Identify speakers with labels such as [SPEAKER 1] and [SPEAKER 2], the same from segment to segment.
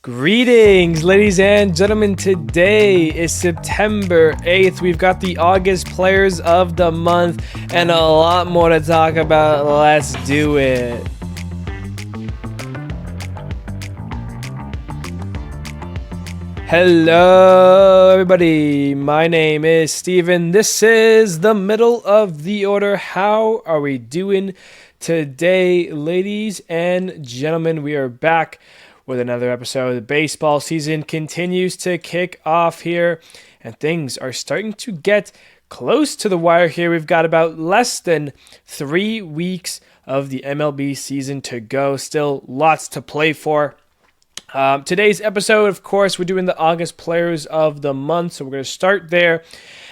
[SPEAKER 1] Greetings, ladies and gentlemen. Today is September 8th. We've got the August Players of the Month and a lot more to talk about. Let's do it. Hello, everybody. My name is Steven. This is the middle of the order. How are we doing today, ladies and gentlemen? We are back with another episode. The baseball season continues to kick off here, and things are starting to get close to the wire here. We've got about less than 3 weeks of the MLB season to go. Still lots to play for. Today's episode, of course, we're doing the August Players of the Month, so we're going to start there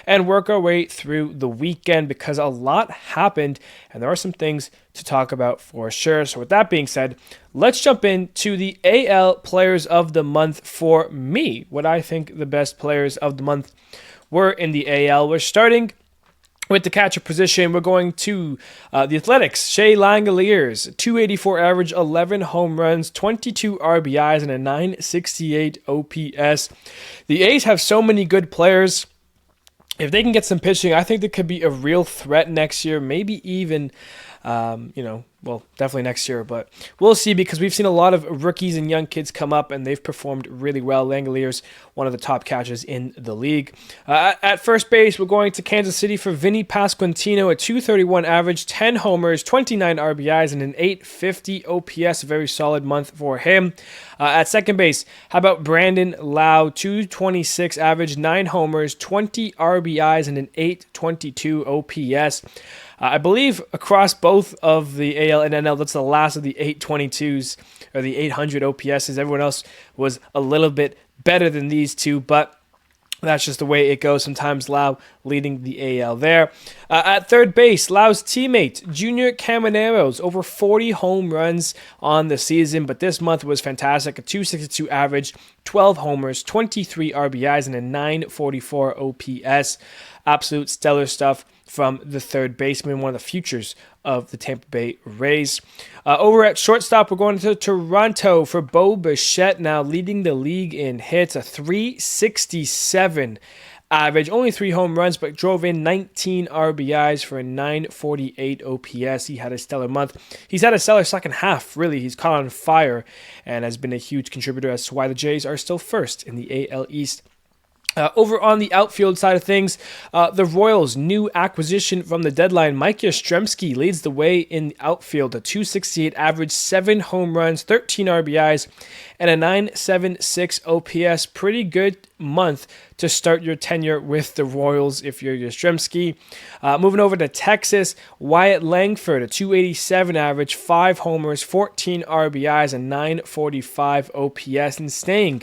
[SPEAKER 1] and work our way through the weekend because a lot happened and there are some things to talk about for sure. So with that being said, let's jump into the AL Players of the Month for me. What I think the best players of the month were in the AL. We're starting with the catcher position. We're going to the Athletics. Shea Langeliers, 284 average, 11 home runs, 22 RBIs, and a 968 OPS. The A's have so many good players. If they can get some pitching, I think they could be a real threat next year, maybe even, definitely next year, but we'll see because we've seen a lot of rookies and young kids come up and they've performed really well. Langeliers, one of the top catchers in the league. At first base, we're going to Kansas City for Vinny Pasquantino, a 231 average, 10 homers, 29 RBIs, and an 850 OPS. A very solid month for him. At second base, how about Brandon Lau, 226 average, 9 homers, 20 RBIs, and an 822 OPS. I believe across both of the AL and NL, that's the last of the 822s or the 800 OPSs. Everyone else was a little bit better than these two, but that's just the way it goes. Sometimes Lau leading the AL there. At third base, Lau's teammate, Junior Camaneros, over 40 home runs on the season, but this month was fantastic. A 262 average, 12 homers, 23 RBIs, and a 944 OPS. Absolute stellar stuff from the third baseman, one of the futures of the Tampa Bay Rays. Over at shortstop, we're going to Toronto for Bo Bichette, now leading the league in hits, a 367 average, only 3 home runs, but drove in 19 RBIs for a 948 OPS. He had a stellar month. He's had a stellar second half, really. He's caught on fire and has been a huge contributor as to why the Jays are still first in the AL East. Over on the outfield side of things, the Royals' new acquisition from the deadline, Mike Yastrzemski, leads the way in the outfield. A 268 average, 7 home runs, 13 RBIs, and a 976 OPS. Pretty good month to start your tenure with the Royals if you're Yastrzemski. Moving over to Texas, Wyatt Langford, a 287 average, 5 homers, 14 RBIs, and 945 OPS. And staying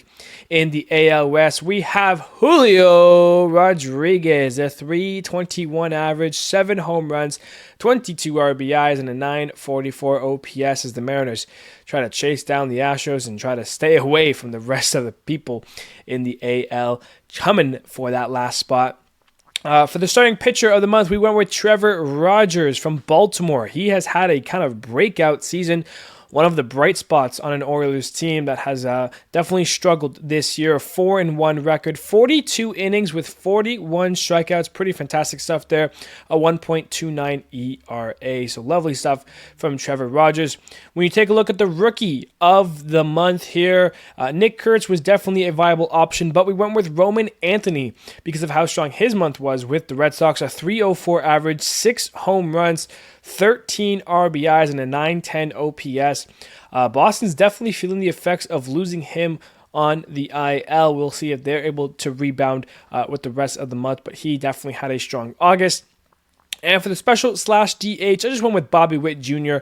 [SPEAKER 1] in the AL West, we have Julio Rodriguez, a 321 average, 7 home runs, 22 RBIs, and a 944 OPS as the Mariners try to chase down the Astros and try to stay away from the rest of the people in the AL coming for that last spot. For the starting pitcher of the month, we went with Trevor Rogers from Baltimore. He has had a kind of breakout season, one of the bright spots on an Orioles team that has definitely struggled this year. A 4-1 record, 42 innings with 41 strikeouts. Pretty fantastic stuff there. A 1.29 ERA. So lovely stuff from Trevor Rogers. When you take a look at the rookie of the month here, Nick Kurtz was definitely a viable option, but we went with Roman Anthony because of how strong his month was with the Red Sox. A 304 average, 6 home runs, 13 RBIs, and a 910 OPS. Boston's definitely feeling the effects of losing him on the IL. We'll see if they're able to rebound with the rest of the month, but he definitely had a strong August. And for the special/DH, I just went with Bobby Witt Jr.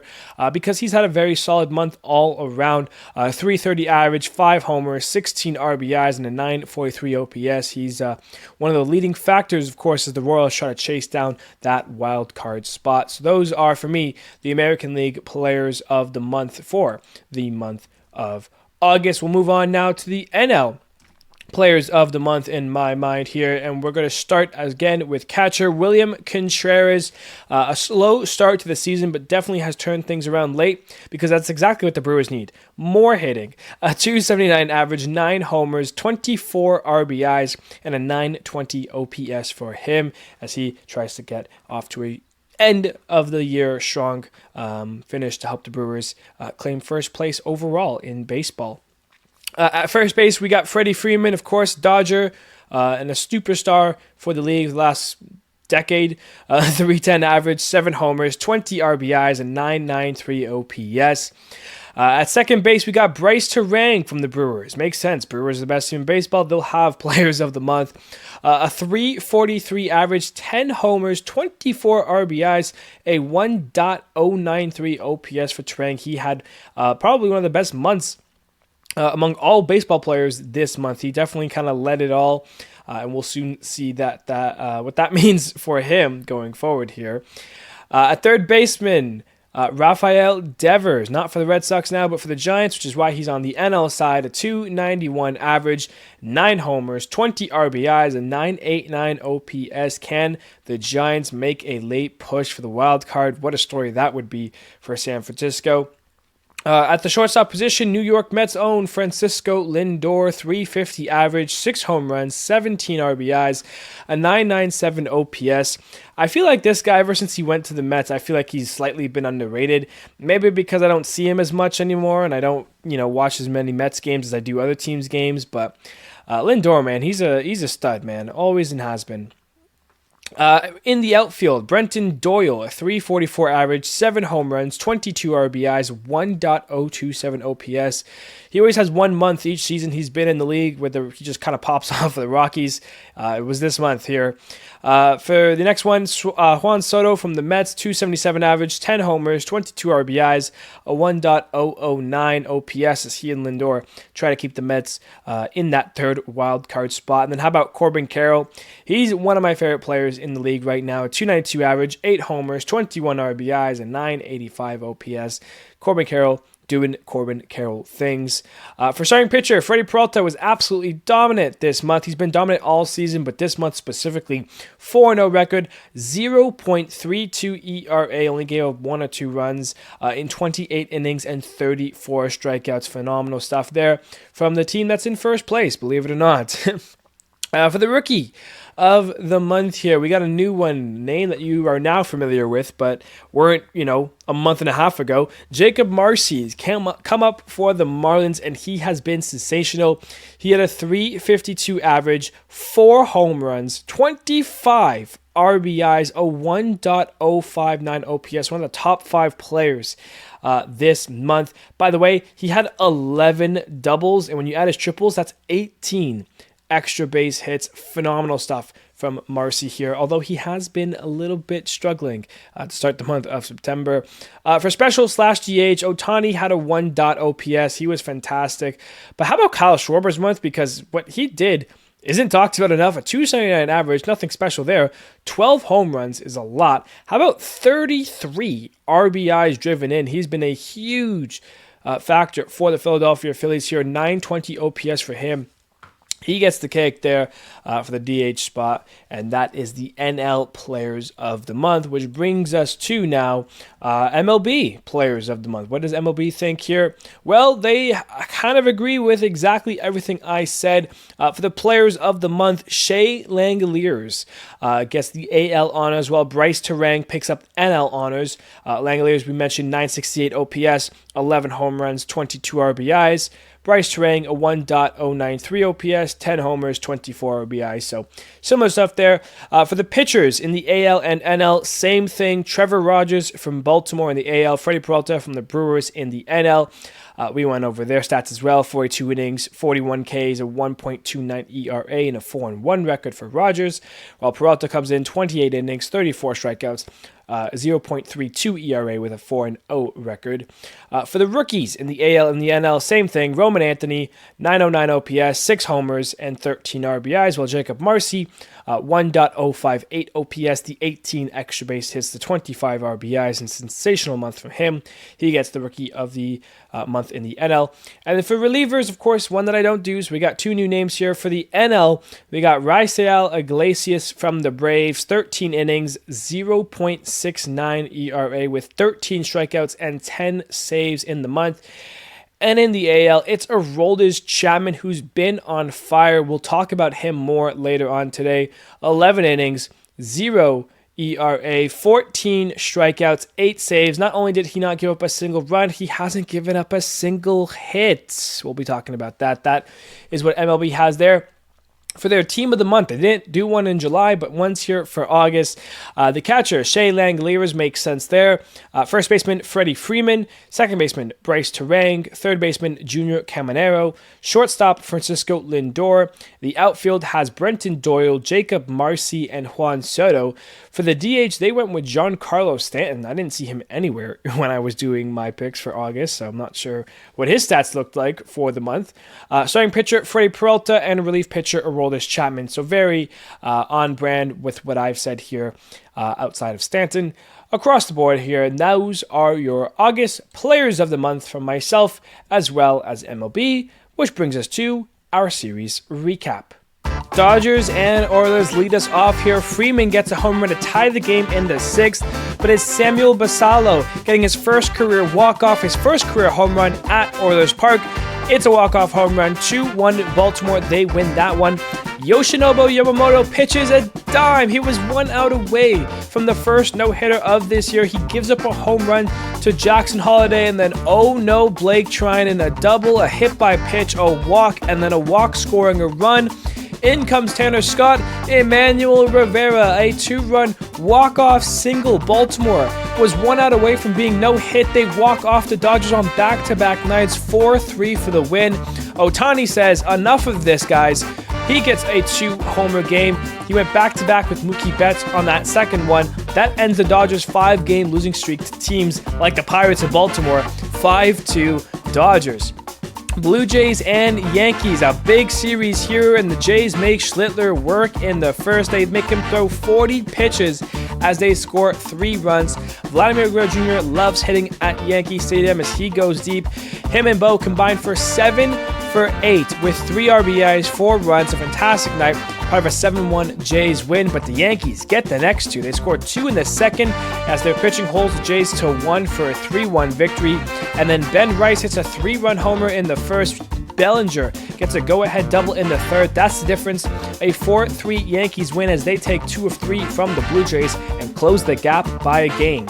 [SPEAKER 1] Because he's had a very solid month all around. 330 average, 5 homers, 16 RBIs, and a 943 OPS. He's one of the leading factors, of course, as the Royals try to chase down that wild card spot. So those are, for me, the American League Players of the Month for the month of August. We'll move on now to the NL players of the month in my mind here, and we're going to start again with catcher William Contreras. A slow start to the season, but definitely has turned things around late, because that's exactly what the Brewers need. More hitting. A 279 average, 9 homers, 24 RBIs, and a 920 OPS for him as he tries to get off to a end of the year strong finish to help the Brewers claim first place overall in baseball. At first base, we got Freddie Freeman, of course, Dodger, and a superstar for the league the last decade. 310 average, 7 homers, 20 RBIs, and 993 OPS. At second base, we got Bryce Terang from the Brewers. Makes sense. Brewers are the best team in baseball. They'll have players of the month. A 343 average, 10 homers, 24 RBIs, a 1.093 OPS for Terang. He had probably one of the best months among all baseball players this month. He definitely kind of led it all, and we'll soon see that what that means for him going forward here. At third baseman, Rafael Devers, not for the Red Sox now, but for the Giants, which is why he's on the NL side. A 291 average, 9 homers, 20 RBIs, and 989 OPS. Can the Giants make a late push for the wild card? What a story that would be for San Francisco. At the shortstop position, New York Mets own Francisco Lindor, 350 average, 6 home runs, 17 RBIs, a 997 OPS. I feel like this guy, ever since he went to the Mets, I feel like he's slightly been underrated. Maybe because I don't see him as much anymore, and I don't, watch as many Mets games as I do other teams' games. But Lindor, man, he's a stud, man. Always and has been. In the outfield, Brenton Doyle, a 344 average, 7 home runs, 22 RBIs, 1.027 OPS. He always has 1 month each season he's been in the league where he just kind of pops off for the Rockies. It was this month here. For the next one, Juan Soto from the Mets, 277 average, 10 homers, 22 RBIs, a 1.009 OPS as he and Lindor try to keep the Mets in that third wild card spot. And then how about Corbin Carroll? He's one of my favorite players in the league right now. A 292 average, 8 homers, 21 RBIs, and 985 OPS. Corbin Carroll doing Corbin Carroll things. For starting pitcher, Freddie Peralta was absolutely dominant this month. He's been dominant all season, but this month specifically, 4-0 record, 0.32 ERA, only gave up 1 or 2 runs in 28 innings and 34 strikeouts. Phenomenal stuff there from the team that's in first place, believe it or not. For the rookie of the month here, we got a new one, name that you are now familiar with, but weren't, a month and a half ago. Jacob Marcy's come up for the Marlins, and he has been sensational. He had a 352 average, 4 home runs, 25 RBIs, a 1.059 OPS, one of the top 5 players this month. By the way, he had 11 doubles, and when you add his triples, that's 18 extra base hits. Phenomenal stuff from Marcy here, although he has been a little bit struggling to start the month of September. For special / DH, Ohtani had a 1. OPS. He was fantastic. But how about Kyle Schwarber's month? Because what he did isn't talked about enough. A 279 average, nothing special there. 12 home runs is a lot. How about 33 RBIs driven in? He's been a huge factor for the Philadelphia Phillies here. 920 OPS for him. He gets the cake there for the DH spot, and that is the NL Players of the Month, which brings us to now MLB Players of the Month. What does MLB think here? Well, they kind of agree with exactly everything I said. For the Players of the Month, Shea Langeliers gets the AL honors, while Bryce Terang picks up NL honors. Langeliers, we mentioned, 968 OPS, 11 home runs, 22 RBIs. Bryce Terang, a 1.093 OPS, 10 homers, 24 RBIs. So similar stuff there. For the pitchers in the AL and NL, same thing. Trevor Rogers from Baltimore in the AL, Freddie Peralta from the Brewers in the NL. We went over their stats as well. 42 innings, 41 Ks, a 1.29 ERA, and a 4-1 record for Rogers. While Peralta comes in 28 innings, 34 strikeouts, 0.32 ERA with a 4-0 record. For the rookies in the AL and the NL, same thing. Roman Anthony, 909 OPS, 6 homers, and 13 RBIs, while Jacob Marcy, 1.058 OPS, the 18 extra base hits, the 25 RBIs, and sensational month from him. He gets the Rookie of the Month in the NL. And then for relievers, of course, one that I don't do, so we got 2 new names here. For the NL, we got Raisel Iglesias from the Braves, 13 innings, 0.69 ERA with 13 strikeouts and 10 saves in the month. And in the AL, it's Aroldis Chapman, who's been on fire. We'll talk about him more later on today. 11 innings, 0 ERA, 14 strikeouts, 8 saves. Not only did he not give up a single run, he hasn't given up a single hit. We'll be talking about that. That is what MLB has there. For their team of the month, they didn't do one in July, but one's here for August. The catcher, Shea Langeliers, makes sense there. First baseman, Freddie Freeman. Second baseman, Bryce Terang. Third baseman, Junior Caminero. Shortstop, Francisco Lindor. The outfield has Brenton Doyle, Jacob Marcy, and Juan Soto. For the DH, they went with Giancarlo Stanton. I didn't see him anywhere when I was doing my picks for August, so I'm not sure what his stats looked like for the month. Starting pitcher, Freddie Peralta, and relief pitcher, Aroldis Chapman. So very on brand with what I've said here outside of Stanton. Across the board here, and those are your August Players of the Month from myself as well as MLB, which brings us to our series recap. Dodgers and Orioles lead us off here. Freeman gets a home run to tie the game in the 6th, but it's Samuel Basallo getting his first career walk-off, his first career home run at Orioles Park. It's a walk-off home run, 2-1 Baltimore. They win that one. Yoshinobu Yamamoto pitches a dime. He was 1 out away from the first no-hitter of this year. He gives up a home run to Jackson Holliday, and then, oh no, Blake Treinen, a double, a hit by pitch, a walk, and then a walk scoring a run. In comes Tanner Scott, Emmanuel Rivera, a 2-run walk-off single. Baltimore was 1 out away from being no hit. They walk off the Dodgers on back-to-back nights, 4-3 for the win. Ohtani says, enough of this, guys. He gets a 2-homer game. He went back-to-back with Mookie Betts on that second one. That ends the Dodgers' 5-game losing streak to teams like the Pirates of Baltimore, 5-2 Dodgers. Blue Jays and Yankees, a big series here, and the Jays make Schlittler work in the first. They make him throw 40 pitches as they score 3 runs. Vladimir Guerrero Jr. loves hitting at Yankee Stadium as he goes deep. Him and Bo combined for 7 for 8 with 3 RBIs, 4 runs, a fantastic night. Part of a 7-1 Jays win, but the Yankees get the next 2. They scored 2 in the second as their pitching holds the Jays to 1 for a 3-1 victory. And then Ben Rice hits a 3-run homer in the first. Bellinger gets a go-ahead double in the third. That's the difference. A 4-3 Yankees win as they take 2 of 3 from the Blue Jays and close the gap by a game.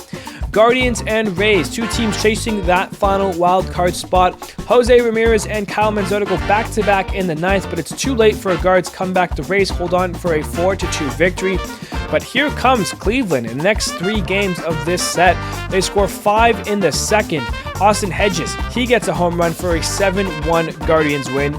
[SPEAKER 1] Guardians and Rays, 2 teams chasing that final wild card spot. Jose Ramirez and Kyle Manzota go back-to-back in the 9th, but it's too late for a Guards comeback. The Rays hold on for a 4-2 victory. But here comes Cleveland in the next 3 games of this set. They score 5 in the second. Austin Hedges, he gets a home run for a 7-1 Guardians win.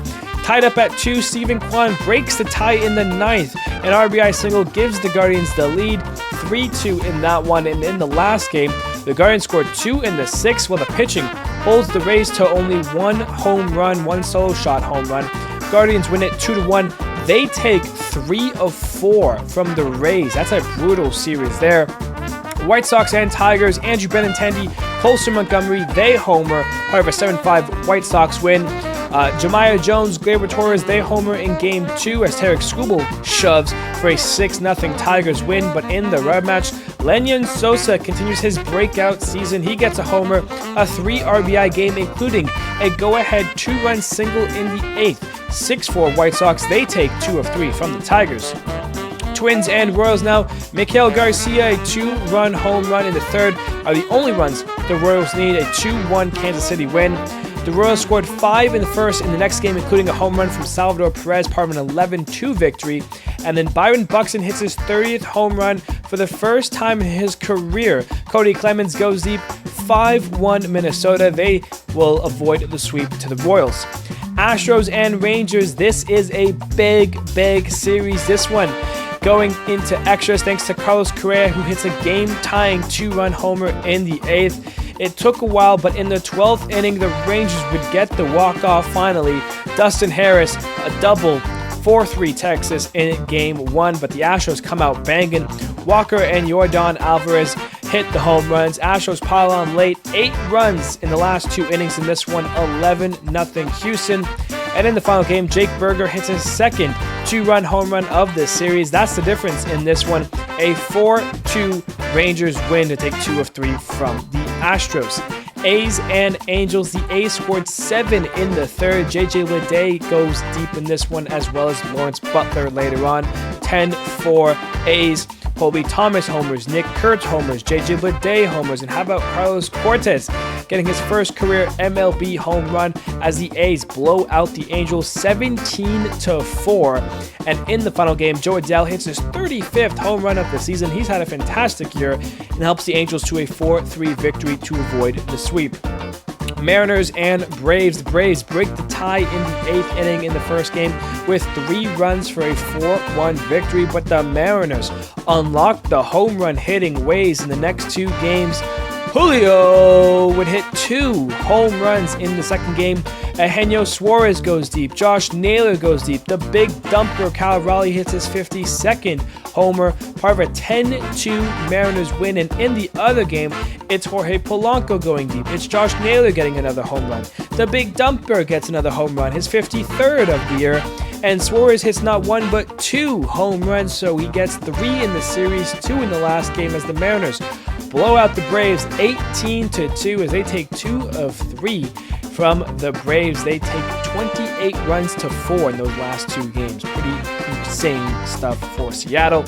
[SPEAKER 1] Tied up at 2, Steven Kwan breaks the tie in the 9th. An RBI single gives the Guardians the lead, 3-2 in that one. And in the last game, the Guardians scored 2 in the 6th, while the pitching holds the Rays to only 1 home run, 1 solo shot home run. Guardians win it 2-1. They take 3 of 4 from the Rays. That's a brutal series there. White Sox and Tigers, Andrew Benintendi, Colson Montgomery, they homer, part of a 7-5 White Sox win. Jemiah Jones, Gleyber Torres, they homer in Game 2 as Tarek Skubal shoves for a 6-0 Tigers win. But in the rematch, Lenyon Sosa continues his breakout season. He gets a homer, a 3 RBI game, including a go-ahead 2-run single in the 8th. 6-4 White Sox, they take 2 of 3 from the Tigers. Twins and Royals now. Miguel Garcia, a 2-run home run in the 3rd, are the only runs the Royals need. A 2-1 Kansas City win. The Royals scored 5 in the first in the next game, including a home run from Salvador Perez, part of an 11-2 victory. And then Byron Buxton hits his 30th home run for the first time in his career. Cody Clemens goes deep, 5-1 Minnesota. They will avoid the sweep to the Royals. Astros and Rangers, this is a big series. This one going into extras thanks to Carlos Correa, who hits a game-tying 2-run homer in the 8th. It took a while, but in the 12th inning, the Rangers would get the walk-off finally. Dustin Harris, a double, 4-3 Texas in Game 1, but the Astros come out banging. Walker and Yordan Alvarez hit the home runs. Astros pile on late, 8 runs in the last 2 innings in this one, 11-0 Houston. And in the final game, Jake Berger hits his second 2-run home run of this series. That's the difference in this one. A 4-2 Rangers win to take 2 of 3 from the Astros. A's and Angels. The A's scored 7 in the 3rd. JJ Leday goes deep in this one, as well as Lawrence Butler later on. 10-4 A's. Colby Thomas homers, Nick Kurtz homers, JJ Leday homers, and how about Carlos Cortez getting his first career MLB home run as the A's blow out the Angels 17-4. And in the final game, Joe Adell hits his 35th home run of the season. He's had a fantastic year and helps the Angels to a 4-3 victory to avoid the sweep. Mariners and Braves. The Braves break the tie in the 8th inning in the first game with 3 runs for a 4-1 victory, but the Mariners unlock the home run hitting ways in the next 2 games. Julio would hit 2 home runs in the second game. Eugenio Suarez goes deep. Josh Naylor goes deep. The big dumper Cal Raleigh hits his 52nd homer, part of a 10-2 Mariners win. And in the other game, it's Jorge Polanco going deep. It's Josh Naylor getting another home run. The big dumper gets another home run, his 53rd of the year. And Suarez hits not 1 but 2 home runs, so he gets 3 in the series, 2 in the last game as the Mariners blow out the Braves 18-2 as they take 2 of 3 from the Braves. They take 28 runs to 4 in those last 2 games. Pretty insane stuff for Seattle.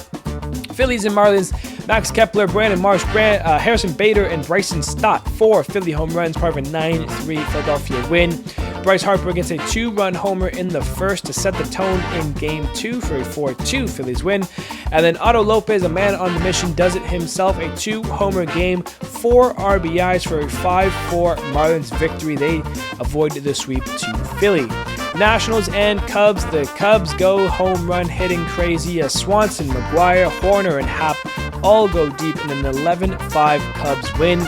[SPEAKER 1] Phillies and Marlins. Max Kepler, Brandon Marsh, Harrison Bader, and Bryson Stott. 4 Philly home runs, part of a 9-3 Philadelphia win. Bryce Harper gets a 2-run homer in the first to set the tone in Game 2 for a 4-2 Phillies win. And then Otto Lopez, a man on the mission, does it himself. A 2-homer game, 4 RBIs for a 5-4 Marlins victory. They avoid the sweep to Philly. Nationals and Cubs. The Cubs go home run hitting crazy as Swanson, McGuire, Horner, and Happ all go deep in an 11-5 Cubs win.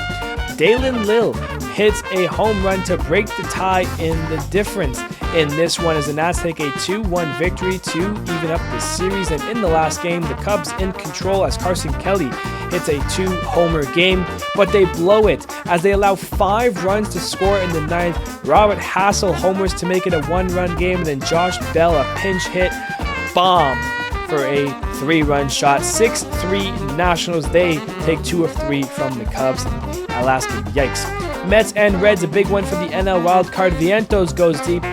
[SPEAKER 1] Dalen Lill hits a home run to break the tie in the difference in this one as the Nats take a 2-1 victory to even up the series. And in the last game, the Cubs in control as Carson Kelly hits a 2-homer game, but they blow it as they allow 5 runs to score in the 9th. Robert Hassel homers to make it a 1-run game, and then Josh Bell, a pinch hit bomb for a 3-run shot. 6-3 Nationals. They take 2 of 3 from the Cubs. Alaska, yikes. Mets and Reds, a big one for the NL Wildcard. Vientos goes deep,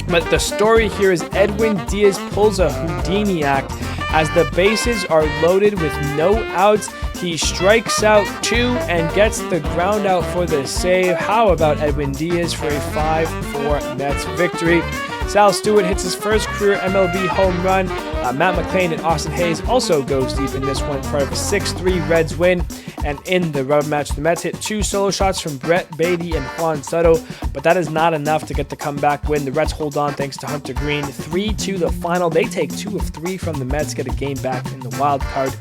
[SPEAKER 1] but the story here is Edwin Diaz pulls a Houdini act as the bases are loaded with no outs. He strikes out 2 and gets the ground out for the save. How about Edwin Diaz for a 5-4 Mets victory? Sal Stewart hits his first career MLB home run. Matt McClain and Austin Hayes also goes deep in this one, part of a 6-3 Reds win. And in the rubber match, the Mets hit 2 solo shots from Brett Beatty and Juan Soto, but that is not enough to get the comeback win. The Reds hold on thanks to Hunter Green. 3-2 the final. They take 2 of 3 from the Mets, get a game back in the wild card.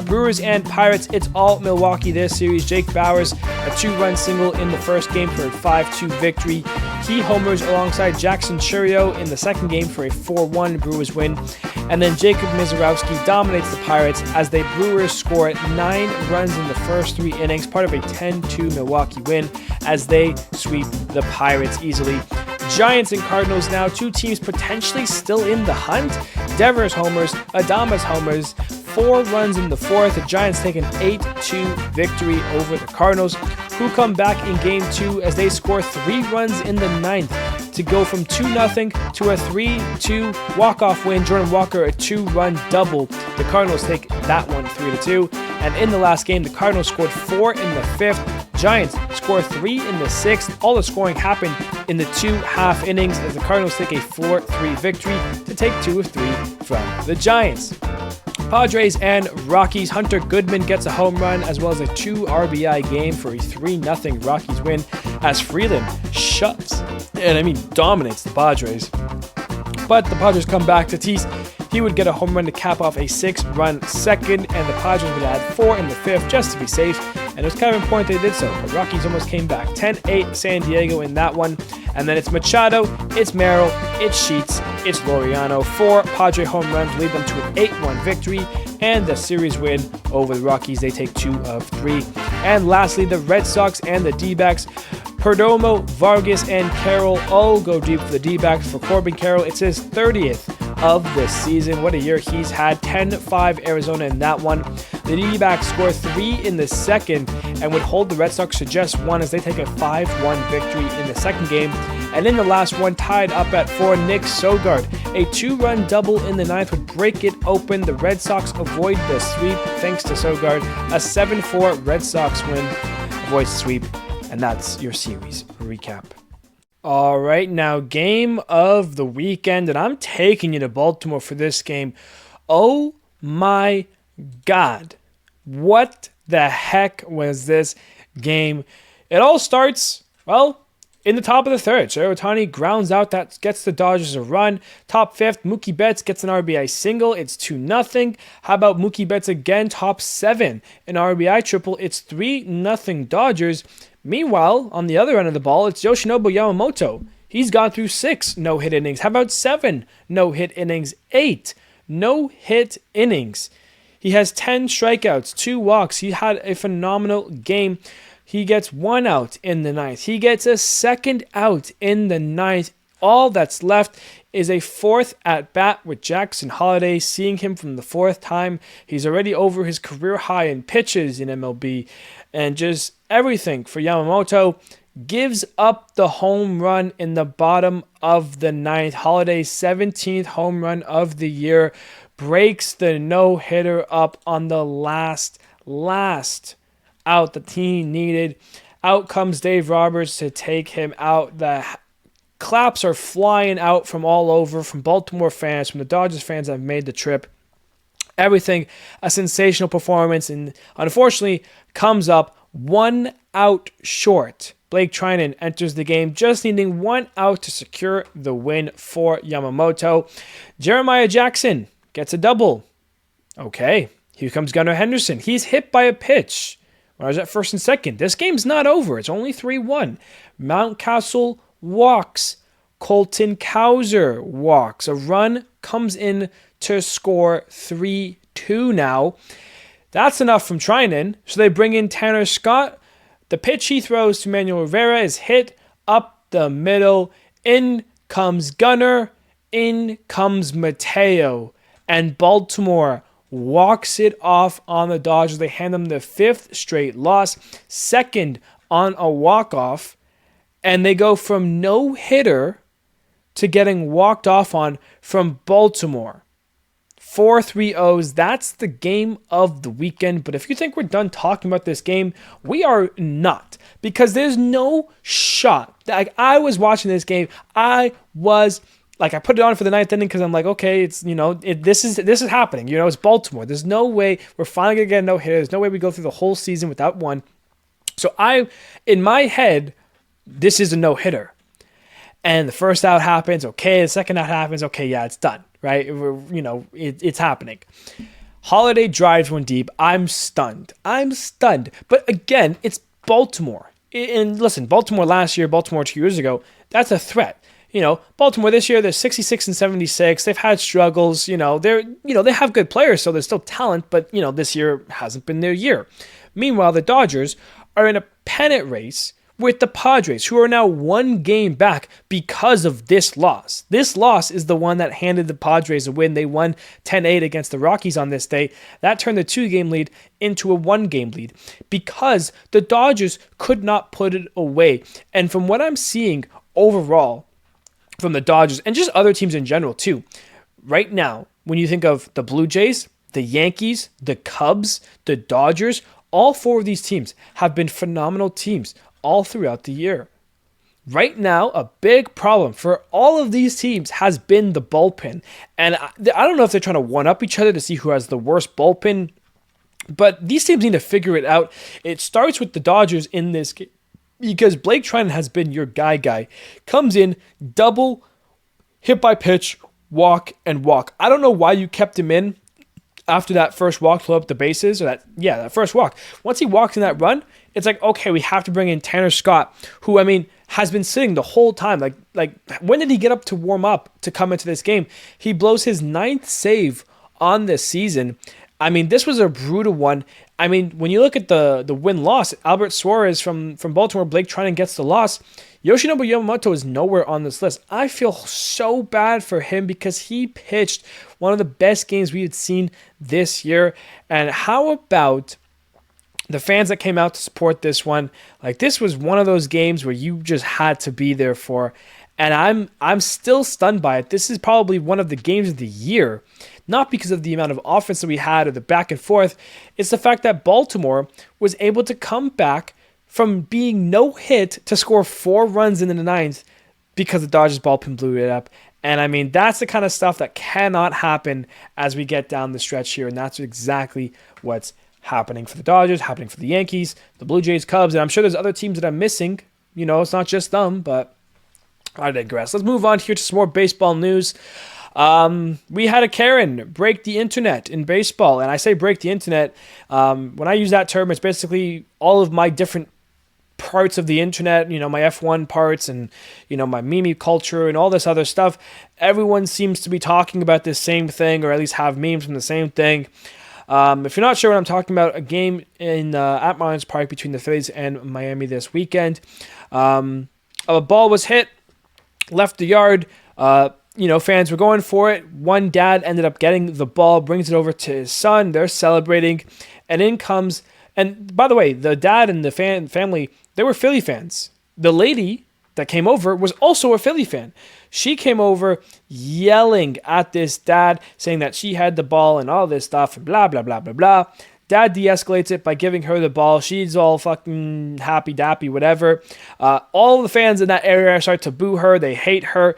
[SPEAKER 1] Brewers and Pirates, it's all Milwaukee this series. Jake Bauers, a 2-run single in the first game for a 5-2 victory. He homers alongside Jackson Chourio in the second game for a 4-1 Brewers win. And then Jacob Mizorowski dominates the Pirates as the Brewers score 9 runs in the first 3 innings, part of a 10-2 Milwaukee win as they sweep the Pirates easily. Giants and Cardinals now, 2 teams potentially still in the hunt. Devers homers, Adames homers, 4 runs in the 4th. The Giants take an 8-2 victory over the Cardinals, who come back in Game 2 as they score 3 runs in the 9th to go from 2-0 to a 3-2 walk-off win. Jordan Walker, a 2-run double. The Cardinals take that one 3-2. And in the last game, the Cardinals scored 4 in the 5th. Giants score 3 in the 6th. All the scoring happened in the 2 half innings as the Cardinals take a 4-3 victory to take 2 of 3 from the Giants. Padres and Rockies. Hunter Goodman gets a home run as well as a 2 RBI game for a 3-0 Rockies win as Freeland dominates the Padres. But the Padres come back. Tatis he would get a home run to cap off a 6-run second, and the Padres would add 4 in the 5th just to be safe, and it was kind of important they did so. The Rockies almost came back 10-8 San Diego in that one, and then it's Machado, it's Merrill, it's Sheets, it's Laureano. 4 Padre home runs lead them to an 8-1 victory, and the series win over the Rockies. They take 2 of 3. And lastly, the Red Sox and the D-backs. Perdomo, Vargas, and Carroll all go deep for the D-backs. For Corbin Carroll, it's his 30th of the season. What a year he's had. 10-5 Arizona in that one. The D-backs score 3 in the second and would hold the Red Sox to just 1 as they take a 5-1 victory in the second game. And in the last one, tied up at 4, Nick Sogard. A 2-run double in the 9th would break it open. The Red Sox avoid the sweep thanks to Sogard. A 7-4 Red Sox win avoids the sweep. And that's your series recap. All right, now game of the weekend, and I'm taking you to Baltimore for this game. Oh my God. What the heck was this game? It all starts, well, in the top of the third. Shohei Ohtani grounds out, that gets the Dodgers a run. Top 5th, Mookie Betts gets an RBI single. It's 2-0. How about Mookie Betts again? Top 7, an RBI triple. It's 3-0 Dodgers. Meanwhile, on the other end of the ball, it's Yoshinobu Yamamoto. He's gone through 6 no-hit innings. How about 7 no-hit innings? 8 no-hit innings. He has 10 strikeouts, 2 walks. He had a phenomenal game. He gets 1 out in the 9th. He gets a 2nd out in the 9th. All that's left is a 4th at-bat with Jackson Holliday. Seeing him from the 4th time, he's already over his career high in pitches in MLB. And just everything for Yamamoto. Gives up the home run in the bottom of the 9th. Holliday's 17th home run of the year. Breaks the no-hitter up on the last out the team needed. Out comes Dave Roberts to take him out. The claps are flying out from all over, from Baltimore fans, from the Dodgers fans that have made the trip. Everything, a sensational performance, and unfortunately comes up 1 out short. Blake Trinan enters the game just needing 1 out to secure the win for Yamamoto. Jeremiah Jackson gets a double. Okay, here comes Gunnar Henderson. He's hit by a pitch. When I was at first and second, this game's not over. It's only 3-1. Mountcastle walks. Colton Cowser walks. A run comes in to score 3-2 now. That's enough from Trinan, so they bring in Tanner Scott. The pitch he throws to Manuel Rivera is hit up the middle. In comes Gunnar. In comes Mateo. And Baltimore walks it off on the Dodgers. They hand them the 5th straight loss, 2nd on a walk-off, and they go from no-hitter to getting walked off on from Baltimore. 4-3-0s. That's the game of the weekend. But if you think we're done talking about this game, we are not. Because there's no shot. Like, I was watching this game. I put it on for the 9th inning because I'm like, okay, it's, this is happening. It's Baltimore. There's no way we're finally going to get a no-hitter. There's no way we go through the whole season without one. So in my head, this is a no-hitter. And the first out happens, okay. The second out happens, okay, yeah, it's done, right? It's happening. Holliday drives one deep. I'm stunned. But again, it's Baltimore. And listen, Baltimore last year, Baltimore 2 years ago, that's a threat. Baltimore this year, they're 66 and 76. They've had struggles. They have good players, so there's still talent, but this year hasn't been their year. Meanwhile, the Dodgers are in a pennant race with the Padres, who are now 1 game back because of this loss. This loss is the one that handed the Padres a win. They won 10-8 against the Rockies on this day. That turned the 2-game lead into a 1-game lead because the Dodgers could not put it away. And from what I'm seeing overall from the Dodgers and just other teams in general too, right now, when you think of the Blue Jays, the Yankees, the Cubs, the Dodgers, all 4 of these teams have been phenomenal teams all throughout the year. Right now, a big problem for all of these teams has been the bullpen. And I don't know if they're trying to one-up each other to see who has the worst bullpen, but these teams need to figure it out. It starts with the Dodgers in this game because Blake Trinan has been your guy. Comes in, double, hit by pitch, walk, and walk. I don't know why you kept him in after that first walk to load up the bases, or that first walk. Once he walks in that run, it's like, okay, we have to bring in Tanner Scott, who, I mean, has been sitting the whole time. Like when did he get up to warm up to come into this game? He blows his 9th save on this season. I mean, this was a brutal one. I mean, when you look at the win-loss, Albert Suarez from Baltimore, Blake Treinen gets the loss. Yoshinobu Yamamoto is nowhere on this list. I feel so bad for him because he pitched one of the best games we had seen this year. And how about the fans that came out to support this one? Like, this was one of those games where you just had to be there for. And I'm still stunned by it. This is probably one of the games of the year. Not because of the amount of offense that we had or the back and forth. It's the fact that Baltimore was able to come back from being no hit to score 4 runs in the 9th because the Dodgers bullpen blew it up. And I mean, that's the kind of stuff that cannot happen as we get down the stretch here. And that's exactly what's happening for the Dodgers, happening for the Yankees, the Blue Jays, Cubs. And I'm sure there's other teams that I'm missing. You know, it's not just them, but I digress. Let's move on here to some more baseball news. We had a Karan break the internet in baseball, and I say break the internet. When I use that term, it's basically all of my different parts of the internet, you know, my F1 parts and, you know, my meme culture and all this other stuff. Everyone seems to be talking about this same thing, or at least have memes from the same thing. If you're not sure what I'm talking about, a game in at Marlins Park between the Phillies and Miami this weekend. A ball was hit, left the yard. You know, fans were going for it. One dad ended up getting the ball, brings it over to his son. They're celebrating, and in comes. And by the way, the dad and the family, they were Philly fans. The lady that came over was also a Philly fan. She came over yelling at this dad, saying that she had the ball and all this stuff and blah, blah, blah, blah, blah. Dad de-escalates it by giving her the ball. She's all fucking happy-dappy, whatever. All the fans in that area start to boo her. They hate her.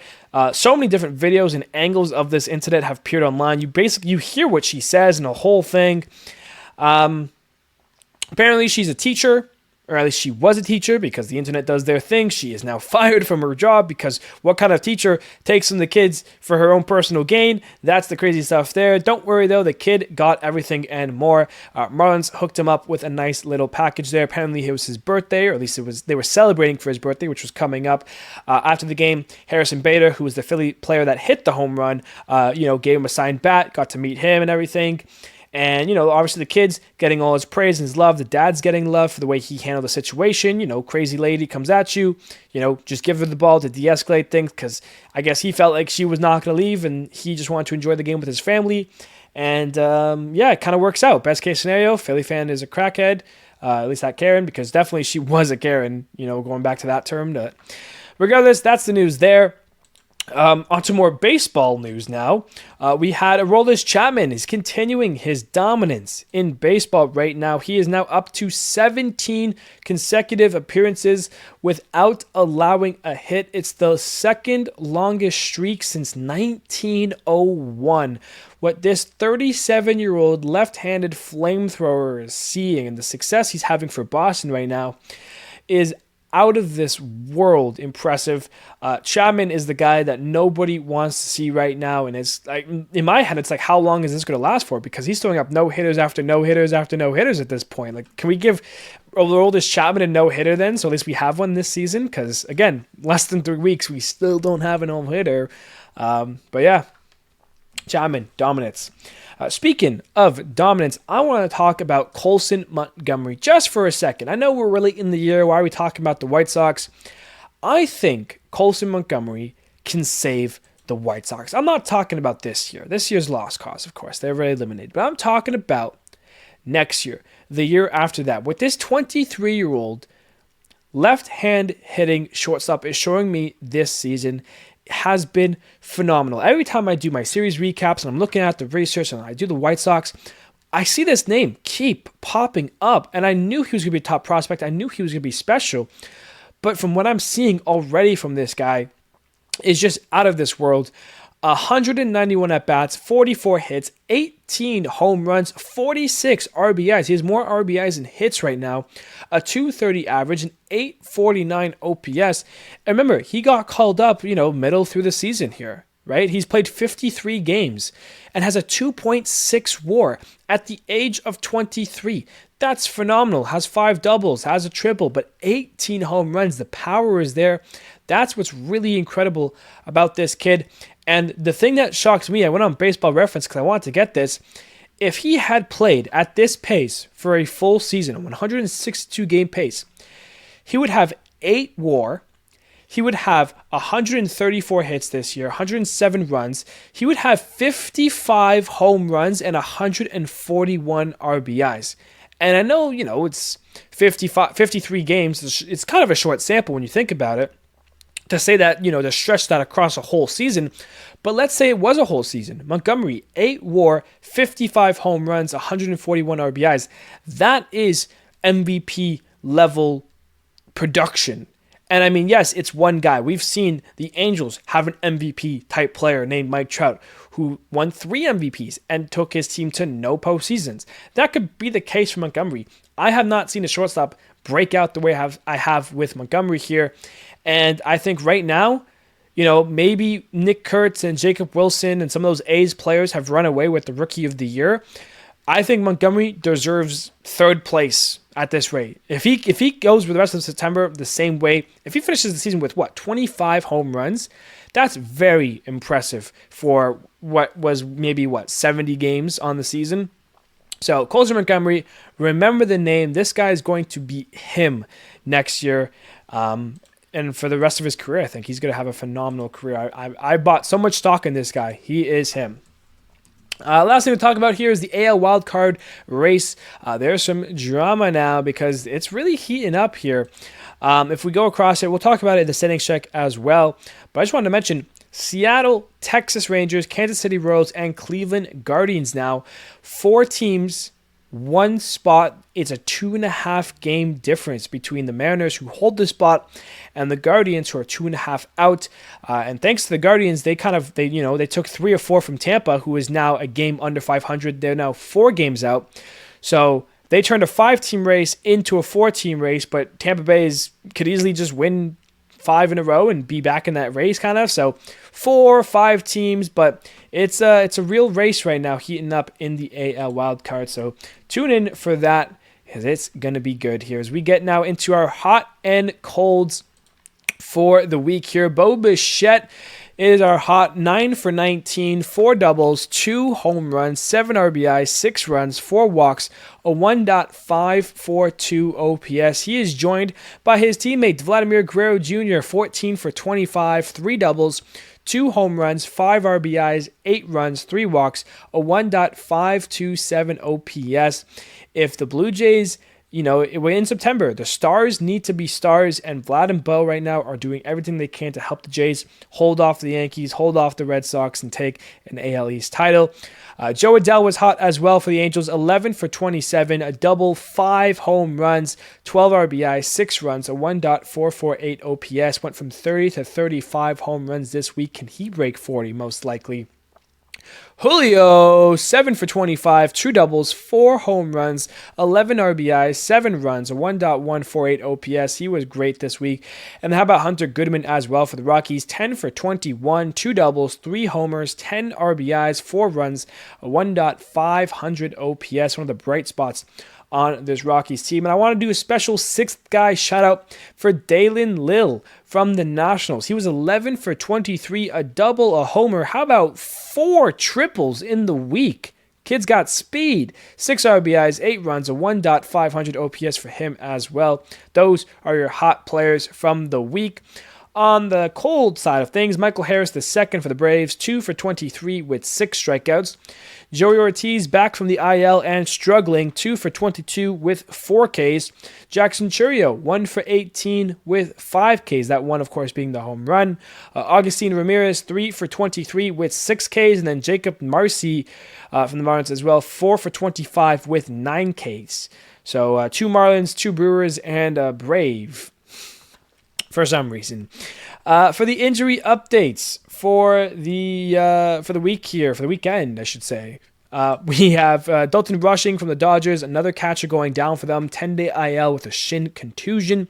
[SPEAKER 1] So many different videos and angles of this incident have appeared online. You hear what she says and the whole thing. Apparently, she's a teacher, or at least she was a teacher, because the internet does their thing. She is now fired from her job, because what kind of teacher takes in the kids for her own personal gain? That's the crazy stuff there. Don't worry, though. The kid got everything and more. Marlins hooked him up with a nice little package there. Apparently, it was his birthday, or at least they were celebrating for his birthday, which was coming up. After the game, Harrison Bader, who was the Philly player that hit the home run, gave him a signed bat, got to meet him and everything. And, you know, obviously the kid's getting all his praise and his love. The dad's getting love for the way he handled the situation. You know, crazy lady comes at you. You know, just give her the ball to de-escalate things, because I guess he felt like she was not going to leave and he just wanted to enjoy the game with his family. And, it kind of works out. Best case scenario, Philly fan is a crackhead, at least that Karan, because definitely she was a Karan, you know, going back to that term. But regardless, that's the news there. On to more baseball news now. We had Aroldis Chapman is continuing his dominance in baseball right now. He is now up to 17 consecutive appearances without allowing a hit. It's the second longest streak since 1901. What this 37-year-old left-handed flamethrower is seeing and the success he's having for Boston right now is out of this world impressive. Chapman is the guy that nobody wants to see right now, and it's like, in my head, it's like, how long is this going to last for? Because he's throwing up no-hitters after no-hitters after no-hitters at this point. Like, can we give Aroldis Chapman a no-hitter then, so at least we have one this season? Because, again, less than 3 weeks, we still don't have a no-hitter. But yeah, Chapman, dominance. Speaking of dominance, I want to talk about Colson Montgomery just for a second. I know we're really in the year. Why are we talking about the White Sox? I think Colson Montgomery can save the White Sox. I'm not talking about this year. This year's lost cause, of course. They're already eliminated. But I'm talking about next year, the year after that. With this 23-year-old left-hand hitting shortstop is showing me this season has been phenomenal. Every time I do my series recaps and I'm looking at the research and I do the White Sox, I see this name keep popping up, and I knew he was going to be a top prospect. I knew he was going to be special, but from what I'm seeing already from this guy is just out of this world. 191 at-bats, 44 hits, 18 home runs, 46 RBIs. He has more RBIs than hits right now. A 230 average, an 849 OPS. And remember, he got called up, middle through the season here. right? He's played 53 games and has a 2.6 WAR at the age of 23. That's phenomenal. Has 5 doubles, has a triple, but 18 home runs. The power is there. That's what's really incredible about this kid. And the thing that shocks me, I went on Baseball Reference because I wanted to get this. If he had played at this pace for a full season, a 162 game pace, he would have 8 WAR. He would have 134 hits this year, 107 runs. He would have 55 home runs and 141 RBIs. And I know, it's 53 games. It's kind of a short sample when you think about it to say that, to stretch that across a whole season. But let's say it was a whole season. Montgomery, 8 WAR, 55 home runs, 141 RBIs. That is MVP level production. And I mean, yes, it's one guy. We've seen the Angels have an MVP type player named Mike Trout who won 3 MVPs and took his team to no postseasons. That could be the case for Montgomery. I have not seen a shortstop break out the way I have with Montgomery here. And I think right now, maybe Nick Kurtz and Jacob Wilson and some of those A's players have run away with the Rookie of the Year. I think Montgomery deserves 3rd place at this rate. If he goes with the rest of September the same way, if he finishes the season with 25 home runs, that's very impressive for what was maybe 70 games on the season. So Colson Montgomery, remember the name. This guy is going to be him next year. And for the rest of his career, I think he's going to have a phenomenal career. I bought so much stock in this guy. He is him. Last thing to talk about here is the AL Wildcard race. There's some drama now because it's really heating up here. If we go across it, we'll talk about it in the standings check as well. But I just wanted to mention Seattle, Texas Rangers, Kansas City Royals, and Cleveland Guardians now. 4 teams, 1 spot. It's a 2.5 game difference between the Mariners, who hold the spot, and the Guardians, who are 2.5 out. And thanks to the Guardians, they took 3 or 4 from Tampa, who is now a game under 500. They're now 4 games out. So they turned a 5-team race into a 4-team race, but Tampa Bay could easily just win 5 in a row and be back in that race, kind of. So 4 or 5 teams, but it's a real race right now, heating up in the AL wildcard. So tune in for that, because it's gonna be good here as we get now into our hot and colds for the week here. Bo Bichette is our hot, 9 for 19, 4 doubles, 2 home runs, 7 RBIs, 6 runs, 4 walks, a 1.542 OPS. He is joined by his teammate Vladimir Guerrero Jr., 14 for 25, 3 doubles, 2 home runs, 5 RBIs, 8 runs, 3 walks, a 1.527 OPS. If the Blue Jays, we're in September, the stars need to be stars, and Vlad and Bo right now are doing everything they can to help the Jays hold off the Yankees, hold off the Red Sox, and take an AL East title. Joe Adell was hot as well for the Angels, 11 for 27, a double, 5 home runs, 12 RBI, 6 runs, a 1.448 OPS, went from 30 to 35 home runs this week. Can he break 40? Most likely. Julio, 7 for 25, 2 doubles, 4 home runs, 11 RBIs, 7 runs, a 1.148 OPS. He was great this week. And how about Hunter Goodman as well for the Rockies? 10 for 21, 2 doubles, 3 homers, 10 RBIs, 4 runs, a 1.500 OPS. One of the bright spots on this Rockies team. And I want to do a special 6th guy shout out for Dalen Lill from the Nationals. He was 11 for 23, a double, a homer. How about 4 triples in the week? Kid's got speed. 6 RBIs, 8 runs, a 1.500 OPS for him as well. Those are your hot players from the week. On the cold side of things, Michael Harris II for the Braves, 2 for 23 with 6 strikeouts. Joey Ortiz back from the IL and struggling, 2 for 22 with 4 Ks. Jackson Churio, 1 for 18 with 5 Ks. That one, of course, being the home run. Augustine Ramirez, 3 for 23 with 6 Ks. And then Jacob Marcy from the Marlins as well, 4 for 25 with 9 Ks. So 2 Marlins, 2 Brewers, and a Brave for some reason. For the injury updates for the week here, for the weekend, I should say. We have Dalton Rushing from the Dodgers, another catcher going down for them, 10-day IL with a shin contusion.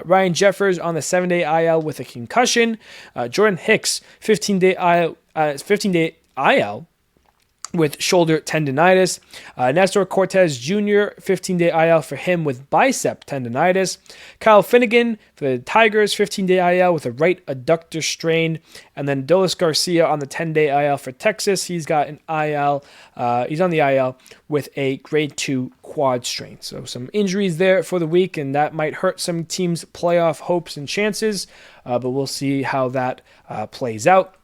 [SPEAKER 1] Ryan Jeffers on the 7-day IL with a concussion. Jordan Hicks, 15-day IL with shoulder tendonitis. Nestor Cortez Jr., 15-day IL for him with bicep tendonitis. Kyle Finnegan for the Tigers, 15-day IL with a right adductor strain. And then Dolis Garcia on the 10-day IL for Texas. He's got an IL. He's on the IL with a grade 2 quad strain. So some injuries there for the week, and that might hurt some teams' playoff hopes and chances. But we'll see how that plays out.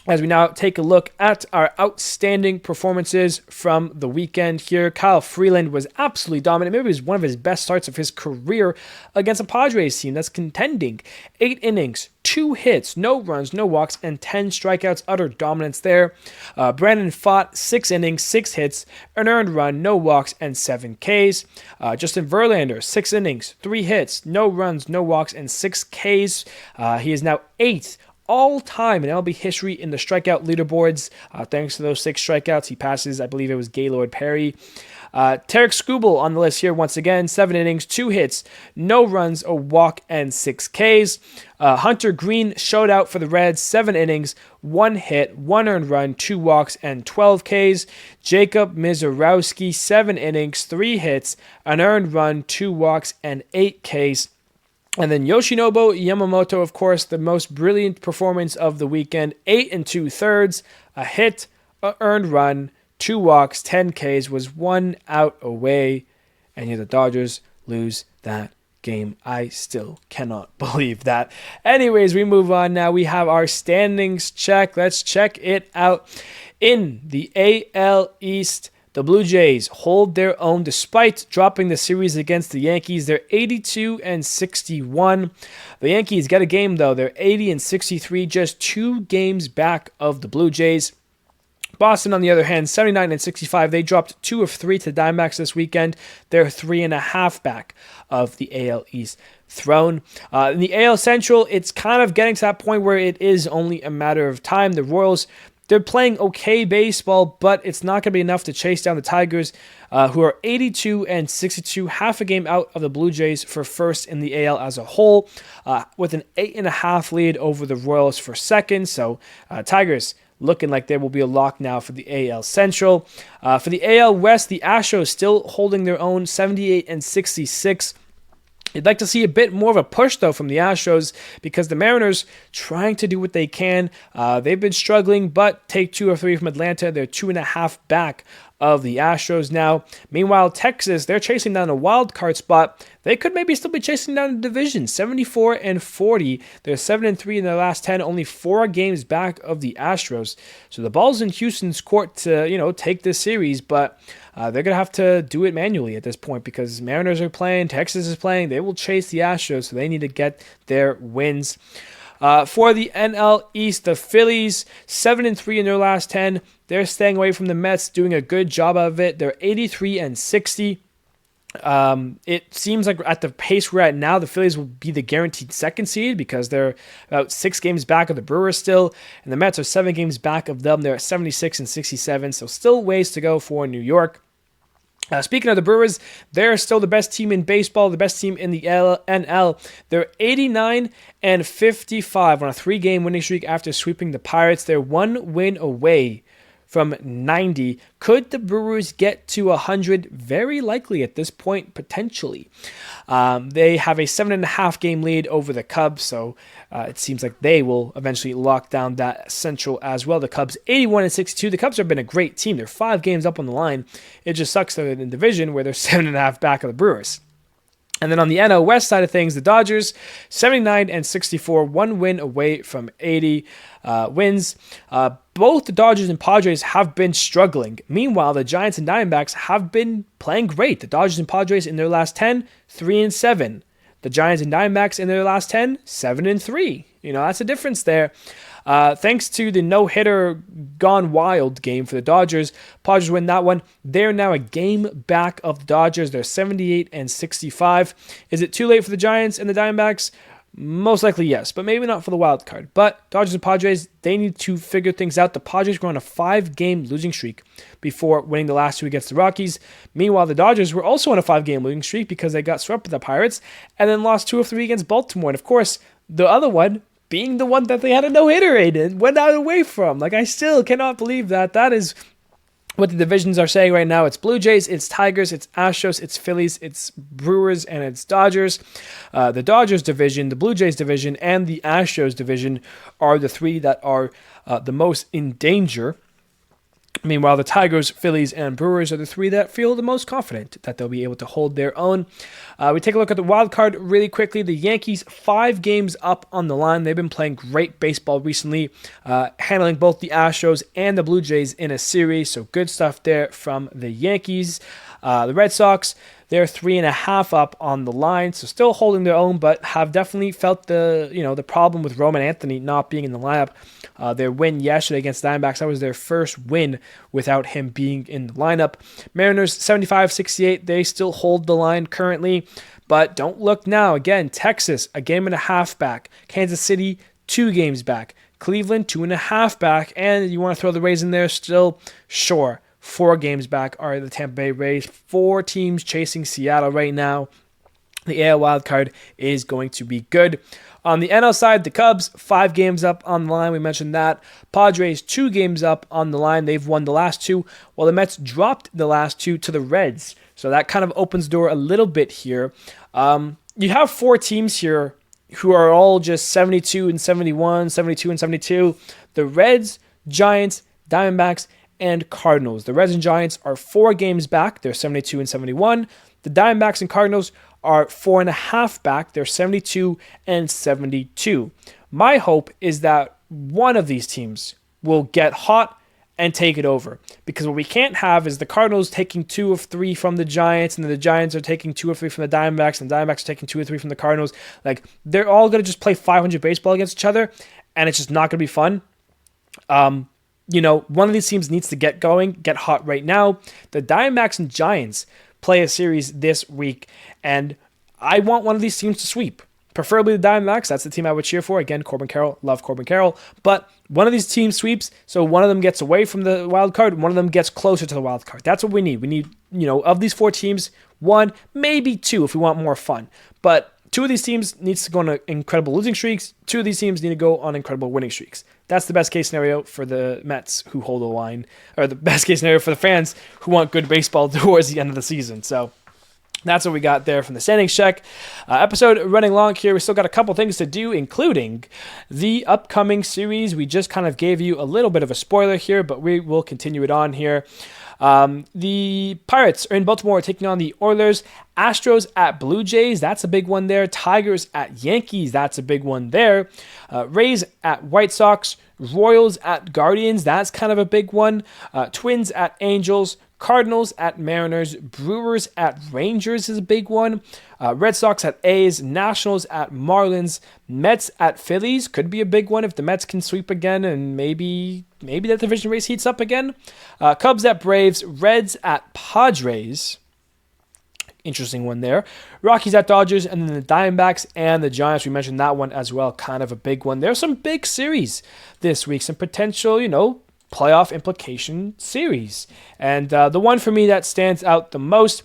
[SPEAKER 1] As we now take a look at our outstanding performances from the weekend here, Kyle Freeland was absolutely dominant. Maybe it was one of his best starts of his career against a Padres team that's contending. 8 innings, 2 hits, no runs, no walks, and 10 strikeouts. Utter dominance there. Brandon Pfaadt, 6 innings, 6 hits, an earned run, no walks, and 7 Ks. Justin Verlander, 6 innings, 3 hits, no runs, no walks, and 6 Ks. He is now 8th all-time in MLB history in the strikeout leaderboards. Thanks to those 6 strikeouts, he passes, I believe it was Gaylord Perry. Tarek Skubal on the list here once again, 7 innings, 2 hits, no runs, a walk, and 6 Ks. Hunter Green showed out for the Reds, 7 innings, 1 hit, 1 earned run, 2 walks, and 12 Ks. Jacob Mizorowski, 7 innings, 3 hits, an earned run, 2 walks, and 8 Ks. And then Yoshinobu Yamamoto, of course, the most brilliant performance of the weekend. 8 2/3, a hit, an earned run, 2 walks, 10 Ks, was 1 out away. And yet the Dodgers lose that game. I still cannot believe that. Anyways, we move on now. We have our standings check. Let's check it out. In the AL East, the Blue Jays hold their own despite dropping the series against the Yankees. They're 82-61. The Yankees get a game, though. They're 80-63, just 2 games back of the Blue Jays. Boston, on the other hand, 79-65. They dropped 2 of 3 to the Diamondbacks this weekend. They're 3.5 back of the AL East throne. In the AL Central, it's kind of getting to that point where it is only a matter of time. The Royals, they're playing okay baseball, but it's not going to be enough to chase down the Tigers, who are 82-62, half a game out of the Blue Jays for first in the AL as a whole, with an 8.5 lead over the Royals for second. So Tigers looking like they will be a lock now for the AL Central. For the AL West, the Astros still holding their own, 78-66. You'd like to see a bit more of a push, though, from the Astros because the Mariners trying to do what they can. They've been struggling, but take 2 or 3 from Atlanta. They're 2.5 back of the Astros now. Meanwhile, Texas, they're chasing down a wild card spot. They could maybe still be chasing down the division, 74-40. They're 7-3 in their last 10, only 4 games back of the Astros. So the ball's in Houston's court to, take this series, but they're going to have to do it manually at this point because Mariners are playing, Texas is playing. They will chase the Astros, so they need to get their wins. For the NL East, the Phillies, 7-3 in their last 10. They're staying away from the Mets, doing a good job of it. They're 83-60. It seems like at the pace we're at now, the Phillies will be the guaranteed second seed because they're about 6 games back of the Brewers still, and the Mets are 7 games back of them. They're at 76-67, so still ways to go for New York. Speaking of the Brewers, they're still the best team in baseball, the best team in the NL. They're 89-55 on a 3-game winning streak after sweeping the Pirates. They're 1 win away from 90. Could the Brewers get to 100? Very likely at this point, potentially. They have a 7.5 game lead over the Cubs, so it seems like they will eventually lock down that Central as well. The Cubs 81-62. The Cubs have been a great team. They're 5 games up on the line. It just sucks they're in the division where they're 7.5 back of the Brewers. And then on the NL West side of things, the Dodgers, 79-64, 1 win away from 80 wins. Both the Dodgers and Padres have been struggling. Meanwhile, the Giants and Diamondbacks have been playing great. The Dodgers and Padres in their last 10, 3-7. The Giants and Diamondbacks in their last 10, 7-3. That's a difference there. Thanks to the no-hitter gone wild game for the Dodgers, Padres win that one. They're now a game back of the Dodgers. They're 78-65. Is it too late for the Giants and the Diamondbacks? Most likely, yes, but maybe not for the wild card. But Dodgers and Padres, they need to figure things out. The Padres were on a 5-game losing streak before winning the last 2 against the Rockies. Meanwhile, the Dodgers were also on a 5-game losing streak because they got swept by the Pirates and then lost 2 of 3 against Baltimore. And of course, the other one being the one that they had a no-hitter in and went out away from. Like, I still cannot believe that. That is what the divisions are saying right now. It's Blue Jays, it's Tigers, it's Astros, it's Phillies, it's Brewers, and it's Dodgers. The Dodgers division, the Blue Jays division, and the Astros division are the 3 that are the most in danger. Meanwhile, the Tigers, Phillies, and Brewers are the 3 that feel the most confident that they'll be able to hold their own. We take a look at the wild card really quickly. The Yankees, 5 games up on the line. They've been playing great baseball recently, handling both the Astros and the Blue Jays in a series. So good stuff there from the Yankees. The Red Sox, they're 3.5 up on the line, so still holding their own, but have definitely felt the problem with Roman Anthony not being in the lineup. Their win yesterday against the Diamondbacks, that was their first win without him being in the lineup. Mariners 75-68, they still hold the line currently, but don't look now. Again, Texas, 1.5 back. Kansas City, 2 games back. Cleveland, 2.5 back, and you want to throw the Rays in there still? Sure. 4 games back are the Tampa Bay Rays. 4 teams chasing Seattle right now. The AL wildcard is going to be good. On the NL side, the Cubs, 5 games up on the line. We mentioned that. Padres, 2 games up on the line. They've won the last 2, while the Mets dropped the last 2 to the Reds. So that kind of opens the door a little bit here. You have 4 teams here who are all just 72 and 71, 72 and 72. The Reds, Giants, Diamondbacks, and Cardinals. The Reds and Giants are 4 games back. They're 72 and 71. The Diamondbacks and Cardinals are 4.5 back. They're 72 and 72. My hope is that one of these teams will get hot and take it over. Because what we can't have is the Cardinals taking 2 of 3 from the Giants, and then the Giants are taking 2 of 3 from the Diamondbacks, and the Diamondbacks are taking 2 or 3 from the Cardinals. Like, they're all going to just play 500 baseball against each other, and it's just not going to be fun. One of these teams needs to get going, get hot right now. The Diamondbacks and Giants play a series this week, and I want one of these teams to sweep. Preferably the Diamondbacks. That's the team I would cheer for. Again, Corbin Carroll. Love Corbin Carroll. But one of these teams sweeps, so one of them gets away from the wild card, and one of them gets closer to the wild card. That's what we need. We need, of these 4 teams, 1, maybe 2 if we want more fun. But 2 of these teams needs to go on incredible losing streaks. 2 of these teams need to go on incredible winning streaks. That's the best case scenario for the Mets who hold the line, or the best case scenario for the fans who want good baseball towards the end of the season. So that's what we got there from the standings check. Episode running long here. We still got a couple things to do, including the upcoming series. We just kind of gave you a little bit of a spoiler here, but we will continue it on here. The Pirates are in Baltimore taking on the Oilers. Astros at Blue Jays, that's a big one there. Tigers at Yankees, that's a big one there. Rays at White Sox. Royals at Guardians, that's kind of a big one. Twins at Angels. Cardinals at Mariners. Brewers at Rangers is a big one. Red Sox at A's. Nationals at Marlins. Mets at Phillies could be a big one if the Mets can sweep again and maybe that division race heats up again. Cubs at Braves. Reds at Padres. Interesting one there. Rockies at Dodgers, and then the Diamondbacks and the Giants. We mentioned that one as well. Kind of a big one. There's some big series this week. Some potential, playoff implication series. And the one for me that stands out the most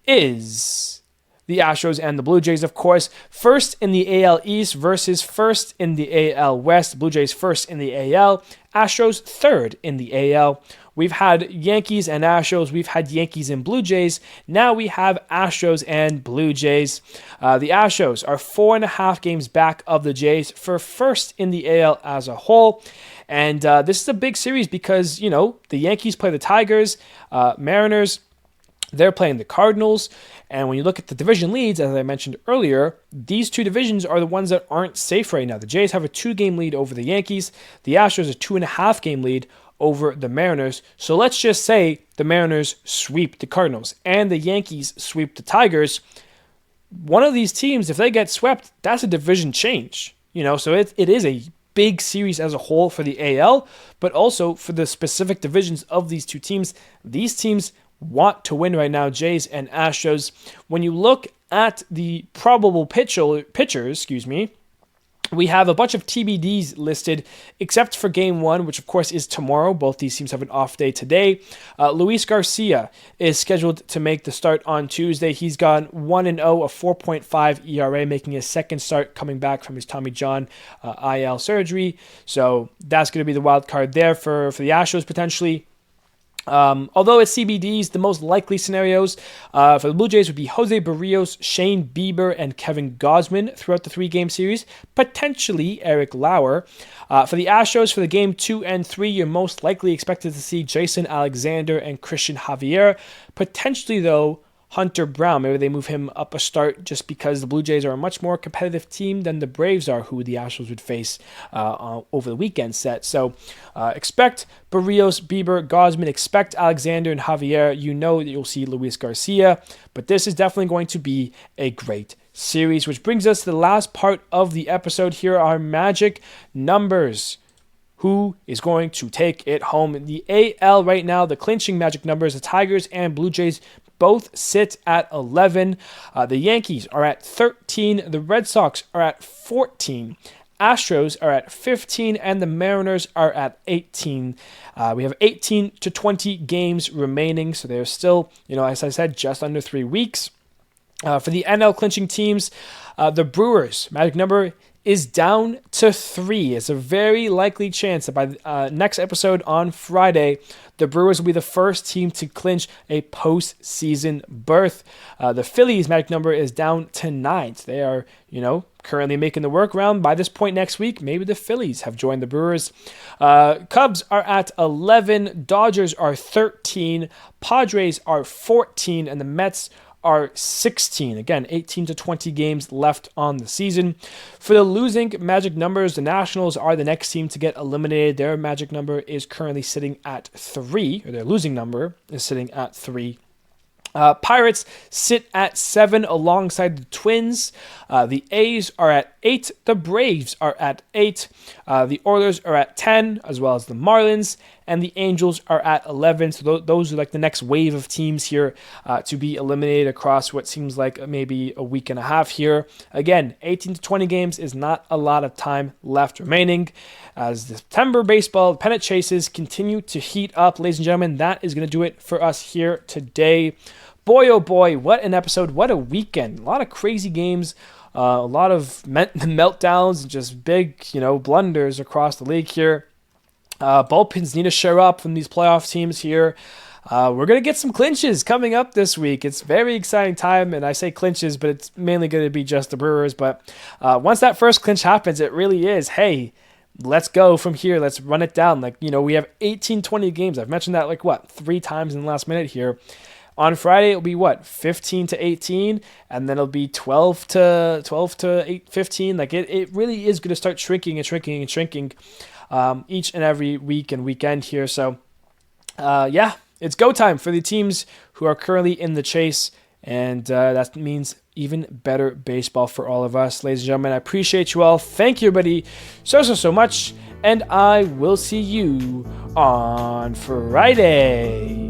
[SPEAKER 1] is the Astros and the Blue Jays, of course. First in the AL East versus first in the AL West. Blue Jays first in the AL. Astros third in the AL. We've had Yankees and Astros. We've had Yankees and Blue Jays. Now we have Astros and Blue Jays. The Astros are 4.5 games back of the Jays for first in the AL as a whole. And this is a big series because, the Yankees play the Tigers, Mariners, they're playing the Cardinals. And when you look at the division leads, as I mentioned earlier, these 2 divisions are the ones that aren't safe right now. The Jays have a 2-game lead over the Yankees. The Astros a 2.5-game lead over the Mariners. So let's just say the Mariners sweep the Cardinals and the Yankees sweep the Tigers. One of these teams, if they get swept, that's a division change. So it is a big series as a whole for the AL, but also for the specific divisions of these 2 teams. These teams want to win right now, Jays and Astros. When you look at the probable pitchers, We have a bunch of TBDs listed, except for Game 1, which of course is tomorrow. Both these teams have an off day today. Luis Garcia is scheduled to make the start on Tuesday. He's gone 1-0, a 4.5 ERA, making his second start coming back from his Tommy John IL surgery. So that's going to be the wild card there for the Astros potentially. Although it's CBDs, the most likely scenarios for the Blue Jays would be Jose Barrios, Shane Bieber, and Kevin Gausman throughout the 3-game series. Potentially Eric Lauer. For the Astros, for the Game 2 and 3, you're most likely expected to see Jason Alexander and Christian Javier. Potentially, though, Hunter Brown. Maybe they move him up a start just because the Blue Jays are a much more competitive team than the Braves are, who the Astros would face over the weekend set. So expect Barrios, Bieber, Gausman. Expect Alexander and Javier. You know that you'll see Luis Garcia. But this is definitely going to be a great series, which brings us to the last part of the episode. Here are magic numbers. Who is going to take it home? In the AL right now, the clinching magic numbers, the Tigers and Blue Jays both sit at 11. The Yankees are at 13. The Red Sox are at 14. Astros are at 15. And the Mariners are at 18. We have 18 to 20 games remaining. So they're still, as I said, just under 3 weeks. For the NL clinching teams, the Brewers, magic number is down to 3. It's a very likely chance that by the next episode on Friday, the Brewers will be the first team to clinch a postseason berth. The Phillies' magic number is down to 9. They are, currently making the workaround. By this point next week, maybe the Phillies have joined the Brewers. Cubs are at 11. Dodgers are 13. Padres are 14. And the Mets are 16. Again, 18 to 20 games left on the season. For the losing magic numbers, the Nationals are the next team to get eliminated. Their magic number is currently sitting at 3, or their losing number is sitting at 3. Pirates sit at 7 alongside the Twins. The A's are at 8. The Braves are at 8. The Oilers are at 10, as well as the Marlins. And the Angels are at 11. So those are like the next wave of teams here to be eliminated across what seems like maybe a week and a half here. Again, 18 to 20 games is not a lot of time left remaining. As the September baseball pennant chases continue to heat up, ladies and gentlemen, that is going to do it for us here today. Boy, oh boy, what an episode. What a weekend. A lot of crazy games. A lot of meltdowns and just big, blunders across the league here. Bullpens need to show up from these playoff teams here. We're going to get some clinches coming up this week. It's a very exciting time, and I say clinches, but it's mainly going to be just the Brewers. But once that first clinch happens, it really is, hey, let's go from here. Let's run it down. We have 18, 20 games. I've mentioned that 3 times in the last minute here. On Friday, it'll be 15 to 18, and then it'll be 12 to 15. It really is going to start shrinking and shrinking and shrinking each and every week and weekend here. So, it's go time for the teams who are currently in the chase, and that means even better baseball for all of us. Ladies and gentlemen, I appreciate you all. Thank you, everybody, so much, and I will see you on Friday.